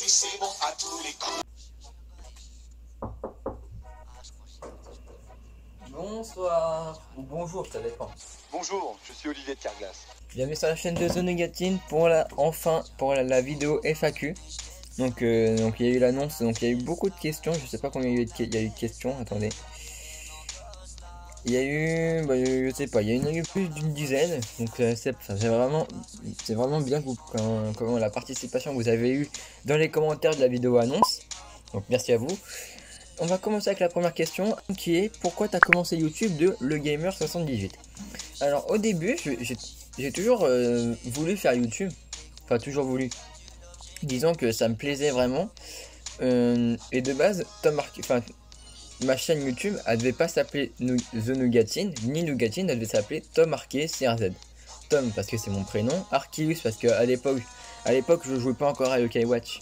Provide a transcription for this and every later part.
puis c'est bon à tous les coups. Bonsoir, ou bonjour, ça dépend. Bonjour, je suis Olivier de Carglass. Bienvenue sur la chaîne de The Negatine pour la vidéo FAQ. Donc il y a eu l'annonce, donc il y a eu beaucoup de questions, je sais pas combien il y a eu de questions, attendez. Il y a eu, je sais pas, il y en a eu plus d'une dizaine, donc c'est vraiment bien comment la participation que vous avez eu dans les commentaires de la vidéo annonce. Donc merci à vous. On va commencer avec la première question qui est pourquoi tu as commencé YouTube de LeGamer78. Alors au début, j'ai toujours voulu faire YouTube, enfin toujours voulu. Disons que ça me plaisait vraiment. Et de base, ma chaîne YouTube, elle devait pas s'appeler The Nougatine, ni Nougatine, elle devait s'appeler Tom Arceus CRZ. Tom parce que c'est mon prénom, Arceus parce que à l'époque je jouais pas encore à Yokai Watch.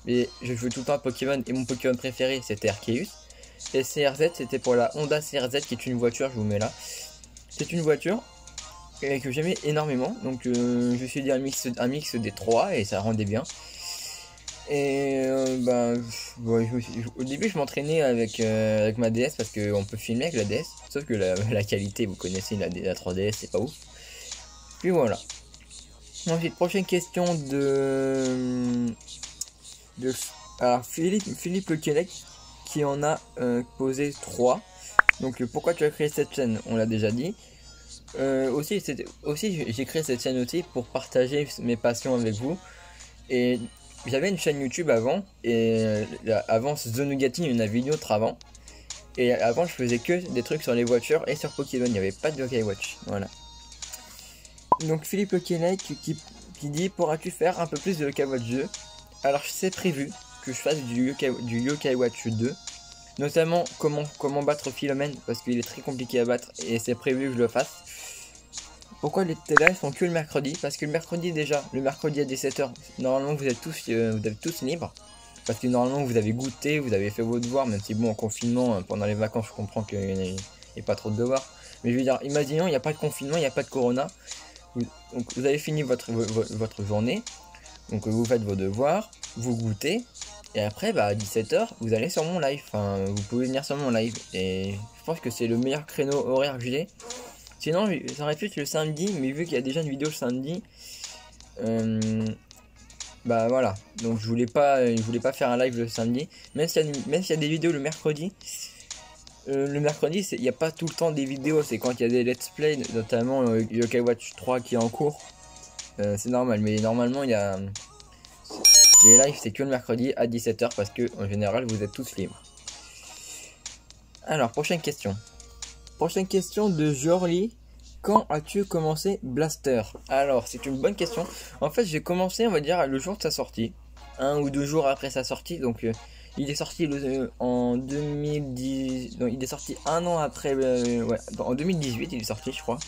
Mais je jouais tout le temps à Pokémon et mon Pokémon préféré c'était Arceus. Et CRZ c'était pour la Honda CRZ qui est une voiture, je vous mets là. C'est une voiture que j'aimais énormément, donc je me suis dit un mix des trois et ça rendait bien. Et au début je m'entraînais avec ma DS parce qu'on peut filmer avec la DS, sauf que la qualité, vous connaissez la 3DS, c'est pas ouf. Puis voilà. Ensuite, prochaine question alors Philippe Le Quélec qui en a posé 3. Donc pourquoi tu as créé cette chaîne, on l'a déjà dit. Aussi j'ai créé cette chaîne aussi pour partager mes passions avec vous. Et j'avais une chaîne YouTube avant, et avant The Nougatine, une vidéo avant. Et avant je faisais que des trucs sur les voitures et sur Pokémon, il n'y avait pas de Yokai Watch. Voilà. Donc Philippe Le Quélec qui dit pourras-tu faire un peu plus de Yokai Watch 2. Alors c'est prévu que je fasse du Yokai Watch 2. Notamment comment battre Philomène, parce qu'il est très compliqué à battre et c'est prévu que je le fasse. Pourquoi les lives sont que le mercredi? Parce que le mercredi à 17 h, normalement vous êtes tous libres. Parce que normalement vous avez goûté, vous avez fait vos devoirs, même si bon en confinement, pendant les vacances je comprends qu'il n'y a pas trop de devoirs. Mais je veux dire, imaginons il n'y a pas de confinement, il n'y a pas de corona. Donc vous avez fini votre journée, donc vous faites vos devoirs, vous goûtez. Et après, à 17 h, vous allez sur mon live. Enfin, vous pouvez venir sur mon live. Et je pense que c'est le meilleur créneau horaire que j'ai. Sinon, ça aurait pu être le samedi, mais vu qu'il y a déjà une vidéo le samedi, voilà. Donc je voulais pas faire un live le samedi. Même s'il y a des vidéos le mercredi. Le mercredi, il n'y a pas tout le temps des vidéos. C'est quand il y a des let's play, notamment Yokai Watch 3 qui est en cours. C'est normal, mais normalement il y a... Les lives c'est que le mercredi à 17 h parce que en général vous êtes tous libres. Alors prochaine question. Prochaine question de Jorli. Quand as-tu commencé Blaster? Alors c'est une bonne question. En fait j'ai commencé on va dire le jour de sa sortie. 1 ou 2 jours après sa sortie. Donc il est sorti en 2010. Donc il est sorti un an après. En 2018 il est sorti je crois.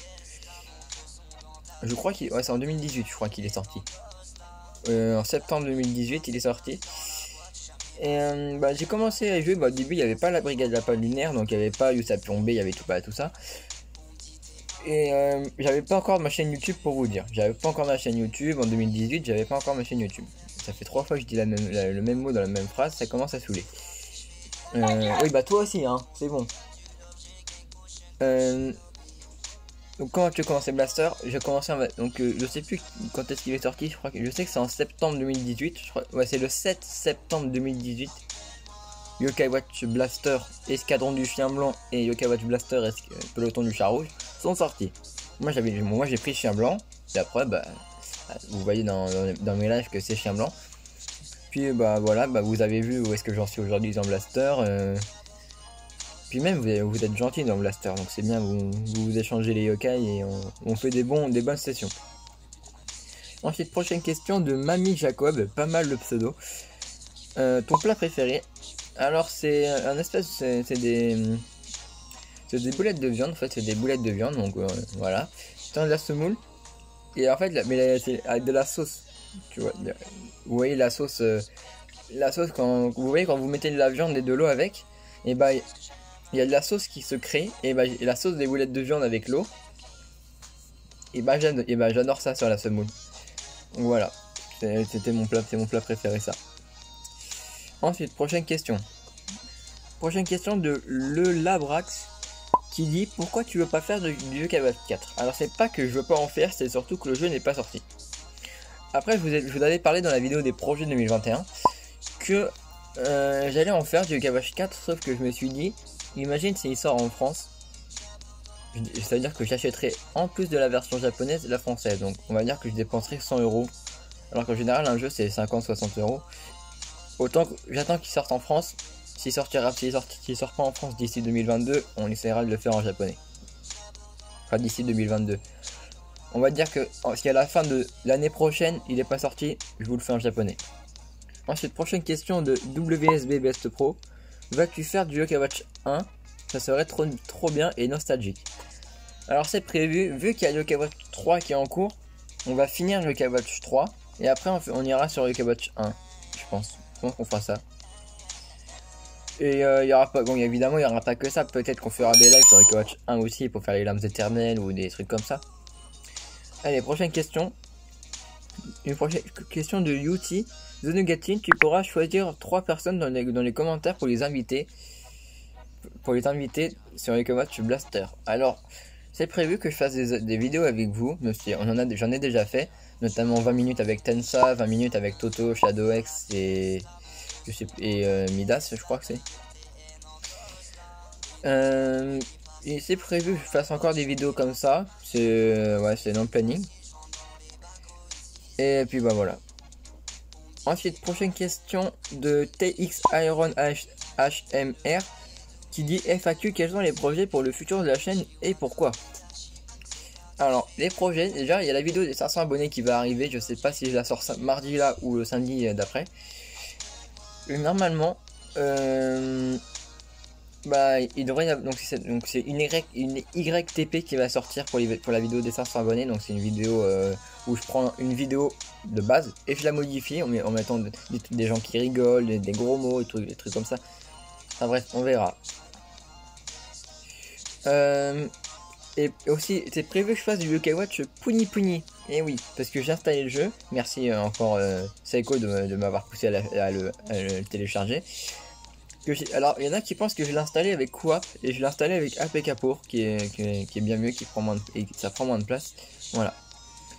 Je crois qu'il... Ouais c'est en 2018 je crois qu'il est sorti. En septembre 2018 il est sorti. Et j'ai commencé à jouer, au début il n'y avait pas la brigade lapin lunaire, donc il n'y avait pas Youssap Plombé, il y avait tout ça. Et j'avais pas encore ma chaîne YouTube pour vous dire. J'avais pas encore ma chaîne YouTube en 2018, j'avais pas encore ma chaîne YouTube. Ça fait 3 fois que je dis le même mot dans la même phrase, ça commence à saouler. Oui toi aussi hein, c'est bon. Donc quand tu as commencé Blaster, j'ai commencé je sais plus quand est-ce qu'il est sorti, je sais que c'est en septembre 2018, c'est le 7 septembre 2018. Yokai Watch Blaster, Escadron du Chien Blanc et Yokai Watch Blaster, Peloton du Chat Rouge sont sortis. Moi j'ai pris Chien Blanc, et après vous voyez dans mes lives que c'est Chien Blanc. Puis voilà, vous avez vu où est-ce que j'en suis aujourd'hui dans Blaster. Puis même vous êtes gentil dans Blaster, donc c'est bien, vous échangez les yokai et on fait des bonnes sessions. Ensuite prochaine question de Mamie Jacob, pas mal le pseudo. Ton plat préféré? Alors c'est un espèce, c'est des boulettes de viande en fait, c'est des boulettes de viande, donc voilà. C'est de la semoule et en fait mais c'est avec de la sauce, tu vois. Vous voyez la sauce quand vous mettez de la viande et de l'eau avec, et il y a de la sauce qui se crée, et la sauce des boulettes de viande avec l'eau, et j'adore ça sur la semoule. Donc voilà, c'est mon plat préféré ça. Ensuite, prochaine question. Prochaine question de Le Labrax qui dit pourquoi tu veux pas faire du jeu Call of 4. Alors c'est pas que je veux pas en faire, c'est surtout que le jeu n'est pas sorti. Après je vous avais parlé dans la vidéo des projets 2021 que j'allais en faire du Call of 4, sauf que je me suis dit, imagine s'il sort en France, ça veut dire que j'achèterai en plus de la version japonaise la française, donc on va dire que je dépenserai 100 €, alors qu'en général un jeu c'est 50-60 €. Autant que j'attends qu'il sorte en France. S'il sort pas en France d'ici 2022, on essaiera de le faire en japonais. Enfin d'ici 2022. On va dire que si à la fin de l'année prochaine il n'est pas sorti, je vous le fais en japonais. Ensuite, prochaine question de WSB Best Pro. Vas-tu faire du Yokai Watch 1? Ça serait trop bien et nostalgique. Alors c'est prévu, vu qu'il y a Yokai Watch 3 qui est en cours, on va finir le Yokai Watch 3 et après on ira sur Yokai Watch 1, je pense. Je pense qu'on fera ça. Et il y aura pas, bon évidemment il y aura pas que ça, peut-être qu'on fera des lives sur Yokai Watch 1 aussi pour faire les lames éternelles ou des trucs comme ça. Allez, prochaine question. Une prochaine question de Yuti. The Nugatine, tu pourras choisir 3 personnes dans les commentaires pour les inviter sur Yokai Watch Blaster. Alors c'est prévu que je fasse des vidéos avec vous, j'en ai déjà fait, notamment 20 minutes avec Tensa, 20 minutes avec Toto, Shadowx et Midas, je crois que c'est. Et c'est prévu que je fasse encore des vidéos comme ça. C'est dans le planning. Et puis bah voilà. Ensuite, prochaine question de TX Iron HMR qui dit FAQ, quels sont les projets pour le futur de la chaîne et pourquoi? Alors, les projets, déjà il y a la vidéo des 500 abonnés qui va arriver. Je sais pas si je la sors mardi là ou le samedi d'après. Normalement, bah il devrait y avoir, donc c'est une YTP qui va sortir pour la vidéo des 500 abonnés. Donc c'est une vidéo où je prends une vidéo de base et je la modifie en mettant des gens qui rigolent, des gros mots, des trucs comme ça. Enfin bref, on verra. Et aussi c'est prévu que je fasse du Yokai Watch Puni. Et oui, parce que j'ai installé le jeu. Merci encore Seiko de m'avoir poussé à le télécharger. Alors il y en a qui pensent que je l'ai installé avec Coop et je l'ai installé avec APK pour qui est bien mieux, ça prend moins de place. Voilà.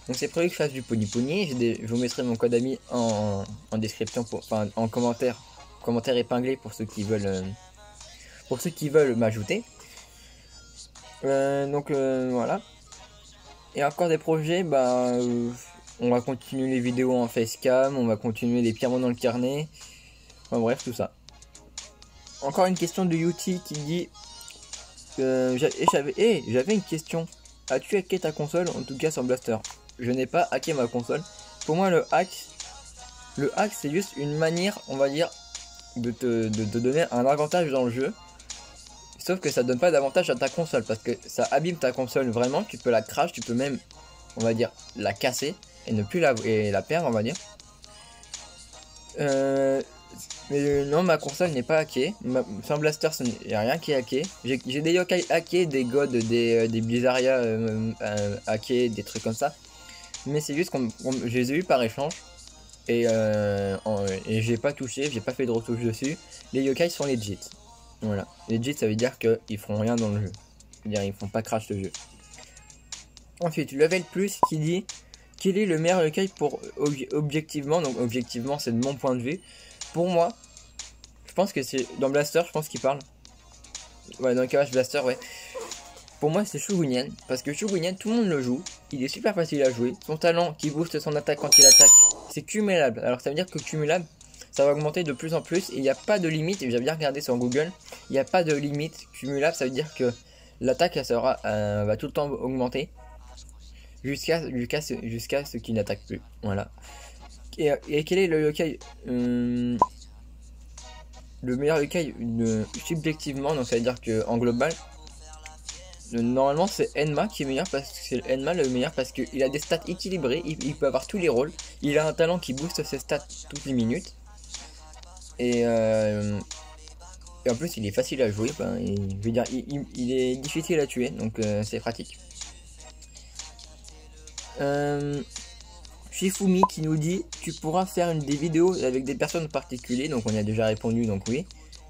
Donc c'est prévu que je fasse du Puni. Je vous mettrai mon code ami en description, en commentaire épinglé pour ceux qui veulent m'ajouter. Donc voilà. Et encore des projets, on va continuer les vidéos en facecam, on va continuer les pierrements dans le carnet. Enfin bref, tout ça. Encore une question de Yuti qui dit j'avais une question. As-tu hacké ta console, en tout cas sur Blaster? Je n'ai pas hacké ma console. Pour moi le hack c'est juste une manière, on va dire, de te donner un avantage dans le jeu. Sauf que ça donne pas d'avantage à ta console parce que ça abîme ta console vraiment. Tu peux la crash, tu peux même, on va dire, la casser et ne plus la perdre, on va dire. Mais non, ma console n'est pas hackée. Sans Blaster, il n'y a rien qui est hacké. J'ai des yokai hackés, des gods, des Blizzaria hackés, des trucs comme ça. Mais c'est juste je les ai eu par échange. Et j'ai pas touché, j'ai pas fait de retouche dessus. Les yokai sont legit. Voilà. Legit, ça veut dire qu'ils feront rien dans le jeu. C'est-à-dire ils font pas crash le jeu. Ensuite, Level Plus qui dit quel est le meilleur yokai pour objectivement. Donc objectivement, c'est de mon point de vue. Pour moi, je pense que c'est dans Blaster, je pense qu'il parle. Ouais, dans le Yokai Watch Blaster, ouais. Pour moi, c'est Shogunyan. Parce que Shogunyan, tout le monde le joue. Il est super facile à jouer. Son talent qui booste son attaque quand il attaque, c'est cumulable. Alors ça veut dire que cumulable, ça va augmenter de plus en plus. Et il n'y a pas de limite. Et j'avais bien regardé sur Google. Il n'y a pas de limite cumulable. Ça veut dire que l'attaque va tout le temps augmenter. Jusqu'à ce qu'il n'attaque plus. Voilà. Et quel est le yokai le meilleur yokai subjectivement, donc ça veut dire que en global normalement c'est Enma qui est meilleur, parce que c'est Enma le meilleur parce qu'il a des stats équilibrés, il peut avoir tous les rôles, il a un talent qui booste ses stats toutes les minutes et en plus il est facile à jouer, je veux dire il est difficile à tuer, donc c'est pratique. Je Shifumi qui nous dit tu pourras faire des vidéos avec des personnes particulières, donc on y a déjà répondu, donc oui.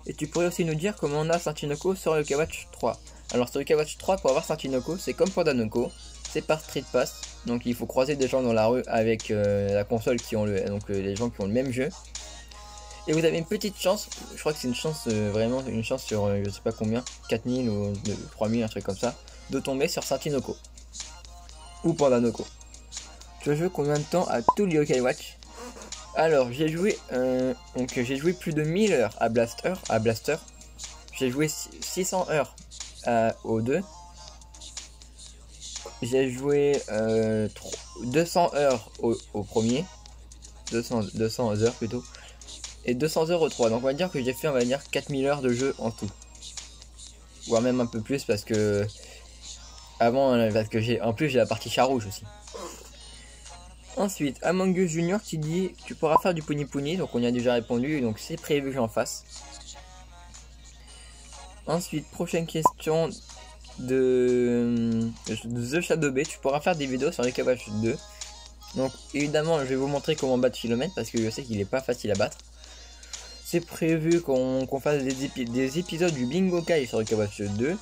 Et tu pourrais aussi nous dire comment on a Santinoko sur le Kawatch 3. Alors sur le Kawatch 3, pour avoir Santinoko, c'est comme pour Danoko, c'est par Street Pass. Donc il faut croiser des gens dans la rue avec la console qui ont les gens qui ont le même jeu. Et vous avez une petite chance, je crois que c'est une chance vraiment une chance sur je sais pas combien, 4000 ou 3000, un truc comme ça, de tomber sur Santinoko. Ou Pandanoko. Tu as joué combien de temps à tout le Yokai Watch? Alors j'ai joué j'ai joué plus de 1000 heures à Blaster. J'ai joué 600 heures au 2. J'ai joué 200 heures au premier. 200 heures plutôt. Et 200 heures au 3. Donc on va dire que j'ai fait 4000 heures de jeu en tout. Voire même un peu plus parce que en plus j'ai la partie chat rouge aussi. Ensuite, Among Us Junior qui dit tu pourras faire du Puni Puni, donc on y a déjà répondu, donc c'est prévu que j'en fasse. Ensuite, prochaine question de The Shadow Bay, tu pourras faire des vidéos sur les Kawatch 2. Donc évidemment je vais vous montrer comment battre Philomène parce que je sais qu'il est pas facile à battre. C'est prévu qu'on fasse des épisodes du Bingo Kai sur le Kawatch 2.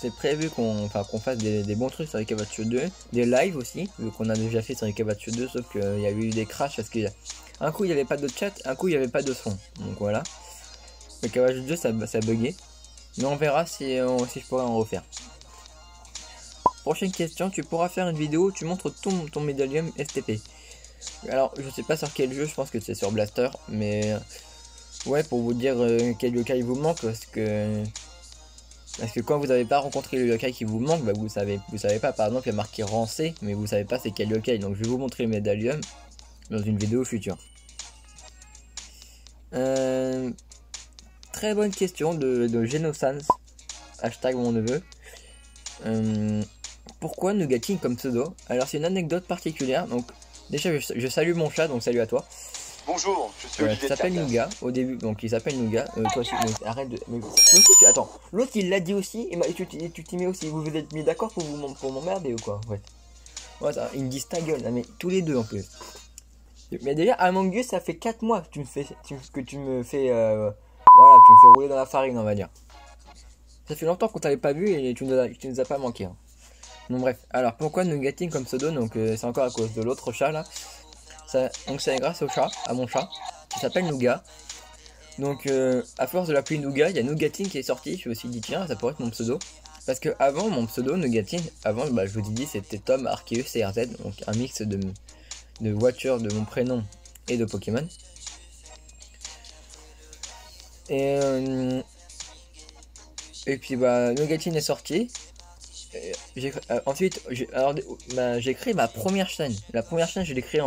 C'est prévu qu'on fasse des bons trucs sur les Kawatch 2, des lives aussi, vu qu'on a déjà fait sur les Kawatch 2, sauf qu'il y a eu des crashs parce qu'un coup il n'y avait pas de chat, un coup il n'y avait pas de son. Donc voilà. Le Kawatch 2 ça bugué. Mais on verra si je pourrais en refaire. Prochaine question, tu pourras faire une vidéo où tu montres ton médaillum STP. Alors je sais pas sur quel jeu, je pense que c'est sur Blaster, mais ouais, pour vous dire quel yokai vous manque, parce que quand vous n'avez pas rencontré le yokai qui vous manque, bah vous savez pas. Par exemple il y a marqué Rancé, mais vous savez pas c'est quel yokai, donc je vais vous montrer le médaillum dans une vidéo future. Très bonne question de Genosans, hashtag mon neveu. Pourquoi Nougatine comme pseudo? Alors c'est une anecdote particulière, donc déjà je salue mon chat, donc salut à toi. Bonjour, je suis Olivier. Il s'appelle Nougat au début, donc il s'appelle Nougat. Toi aussi, arrête de. Mais, toi aussi, attends, l'autre il l'a dit aussi, et tu t'y mets aussi. Vous vous êtes mis d'accord pour m'emmerder ou quoi? Ouais. Ouais, ça, ils me disent ta gueule, là, mais tous les deux en plus. Mais déjà, Among Us, ça fait 4 mois que tu me fais rouler dans la farine, on va dire. Ça fait longtemps qu'on t'avait pas vu et tu nous as pas manqué. Hein. Donc bref, alors pourquoi Nougatine comme pseudo? Donc c'est encore à cause de l'autre chat là. Donc c'est grâce au chat, à mon chat, qui s'appelle Nougat. Donc à force de l'appeler Nougat, il y a Nougatine qui est sorti. Je me suis dit tiens, ça pourrait être mon pseudo. Parce que avant mon pseudo Nougatine, avant je vous ai dit c'était Tom Arceus CRZ, donc un mix de voitures de mon prénom et de Pokémon. Et puis Nougatine est sorti. Ensuite j'ai créé ma première chaîne. La première chaîne je l'ai créée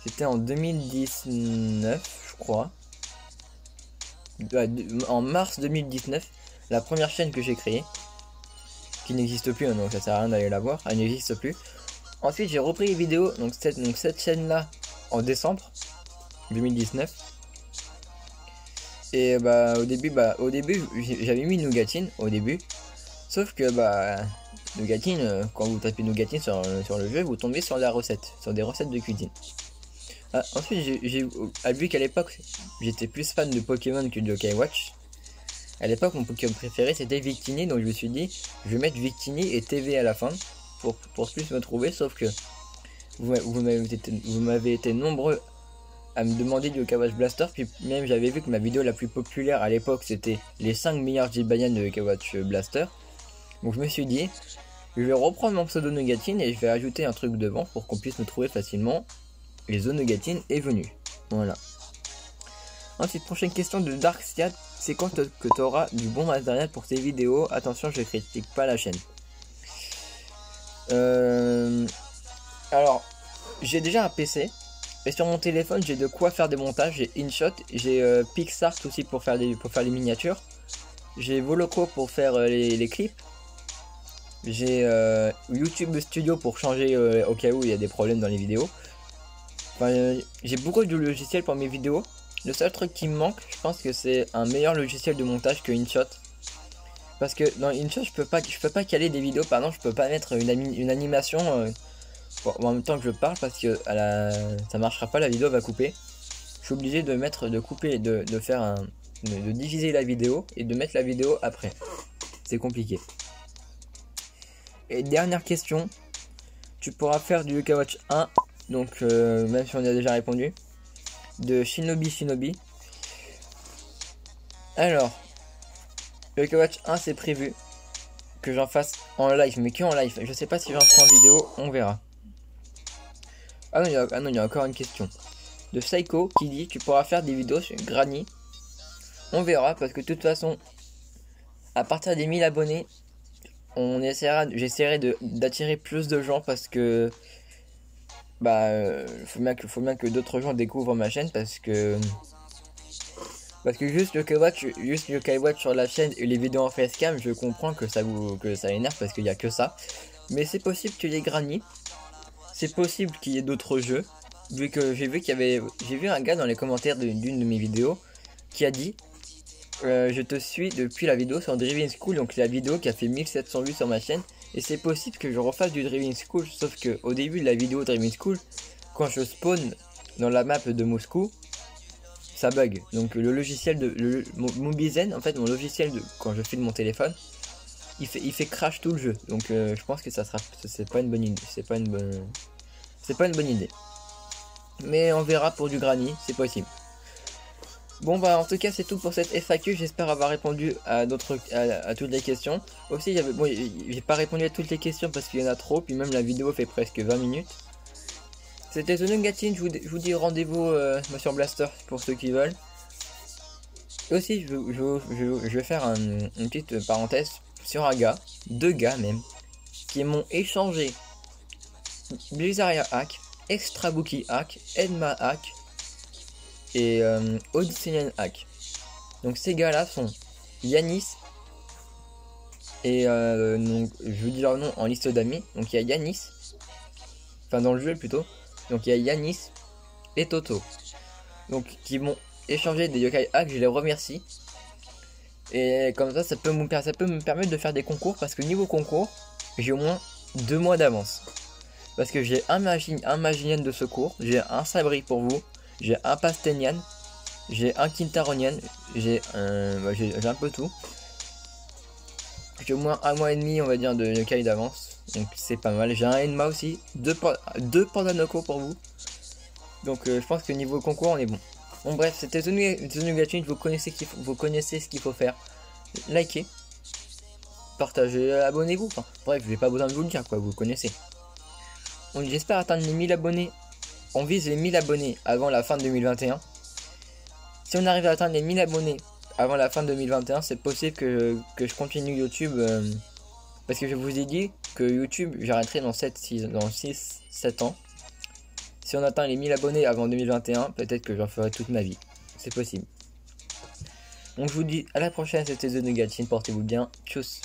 c'était en 2019 je crois. En mars 2019, la première chaîne que j'ai créée, qui n'existe plus, hein, donc ça sert à rien d'aller la voir, elle n'existe plus. Ensuite j'ai repris les vidéos, donc cette chaîne là en décembre 2019. Et au début j'avais mis Nougatine au début. Sauf que Nougatine, quand vous tapez Nougatine sur le jeu, vous tombez sur des recettes de cuisine. Ensuite j'ai vu qu'à l'époque j'étais plus fan de Pokémon que de Yokai Watch. À l'époque mon Pokémon préféré c'était Victini, donc je me suis dit je vais mettre Victini et TV à la fin pour plus me trouver, sauf que vous m'avez été nombreux à me demander du Yokai Watch Blaster, puis même j'avais vu que ma vidéo la plus populaire à l'époque c'était les 5 meilleurs Jibanyan de Yokai Watch Blaster. Donc je me suis dit, je vais reprendre mon pseudo Nougatine et je vais ajouter un truc devant pour qu'on puisse me trouver facilement. Et The Nougatine est venu. Voilà. Ensuite, prochaine question de Darksiad, c'est quand que tu auras du bon matériel pour tes vidéos? Attention, je critique pas la chaîne. Alors, j'ai déjà un PC. Et sur mon téléphone, j'ai de quoi faire des montages. J'ai InShot, j'ai PixArt aussi pour faire les miniatures. J'ai Voloco pour faire les clips. J'ai YouTube Studio pour changer au cas où il y a des problèmes dans les vidéos. J'ai beaucoup de logiciels pour mes vidéos. Le seul truc qui me manque, je pense que c'est un meilleur logiciel de montage que InShot. Parce que dans InShot, je peux pas caler des vidéos, pardon, je peux pas mettre une animation en même temps que je parle parce que ça marchera pas, la vidéo va couper. Je suis obligé de couper, de diviser la vidéo et de mettre la vidéo après. C'est compliqué. Et dernière question, tu pourras faire du Yokai Watch 1, donc même si on y a déjà répondu, de Shinobi. Alors, le Yokai Watch 1 c'est prévu que j'en fasse en live, mais que en live. Je sais pas si j'en ferai en vidéo, on verra. Ah non, il y a encore une question. De Psycho qui dit tu pourras faire des vidéos sur Granny. On verra parce que de toute façon, à partir des 1000 abonnés, j'essaierai d'attirer plus de gens parce que faut bien que d'autres gens découvrent ma chaîne parce que juste le Yokai Watch sur la chaîne et les vidéos en facecam, je comprends que ça énerve parce qu'il y a que ça. Mais c'est possible qu'il y ait Granny. C'est possible qu'il y ait d'autres jeux. Vu que j'ai vu un gars dans les commentaires d'une de mes vidéos qui a dit je te suis depuis la vidéo sur Driving School, donc la vidéo qui a fait 1700 vues sur ma chaîne, et c'est possible que je refasse du Driving School, sauf que au début de la vidéo Driving School, quand je spawn dans la map de Moscou, ça bug. Donc le logiciel mon Bizen, en fait mon logiciel quand je filme mon téléphone, il fait crash tout le jeu. Donc je pense que c'est pas une bonne idée. C'est pas une bonne idée. Mais on verra pour du Granny, c'est possible. Bon bah en tout cas c'est tout pour cette FAQ, j'espère avoir répondu à toutes les questions. Aussi j'ai pas répondu à toutes les questions parce qu'il y en a trop, puis même la vidéo fait presque 20 minutes. C'était The Nungatine, je vous dis rendez-vous sur Blaster pour ceux qui veulent. Et aussi je vais faire une petite parenthèse sur un gars, 2 gars même, qui m'ont échangé Blizaria Hack, Extrabuki Hack, Edma Hack et Odysseian Hack. Donc ces gars là sont Yanis et donc je vous dis leur nom en liste d'amis. Donc il y a Yanis, enfin dans le jeu plutôt. Donc il y a Yanis et Toto. Donc qui m'ont échangé des yokai hack, je les remercie. Et comme ça peut me permettre de faire des concours parce que niveau concours, j'ai au moins 2 mois d'avance. Parce que j'ai un Maginian de secours, j'ai un Sabri pour vous, j'ai un Pastenian, j'ai un Kintaronian, j'ai un peu tout. J'ai au moins 1 mois et demi on va dire de yokai d'avance, donc c'est pas mal. J'ai un Enma aussi, 2 Pandanoko pour vous. Donc je pense que niveau concours on est bon. Bon bref, c'était The Nungatine, vous connaissez ce qu'il faut faire. Likez, partagez, abonnez-vous. Enfin, bref, j'ai pas besoin de vous le dire quoi, vous connaissez. Donc j'espère atteindre les 1000 abonnés. On vise les 1000 abonnés avant la fin de 2021. Si on arrive à atteindre les 1000 abonnés avant la fin de 2021, c'est possible que je continue YouTube. Parce que je vous ai dit que YouTube, j'arrêterai dans 6-7 ans. Si on atteint les 1000 abonnés avant 2021, peut-être que j'en ferai toute ma vie. C'est possible. Donc je vous dis à la prochaine, c'était The Nungatine, portez-vous bien. Tchuss.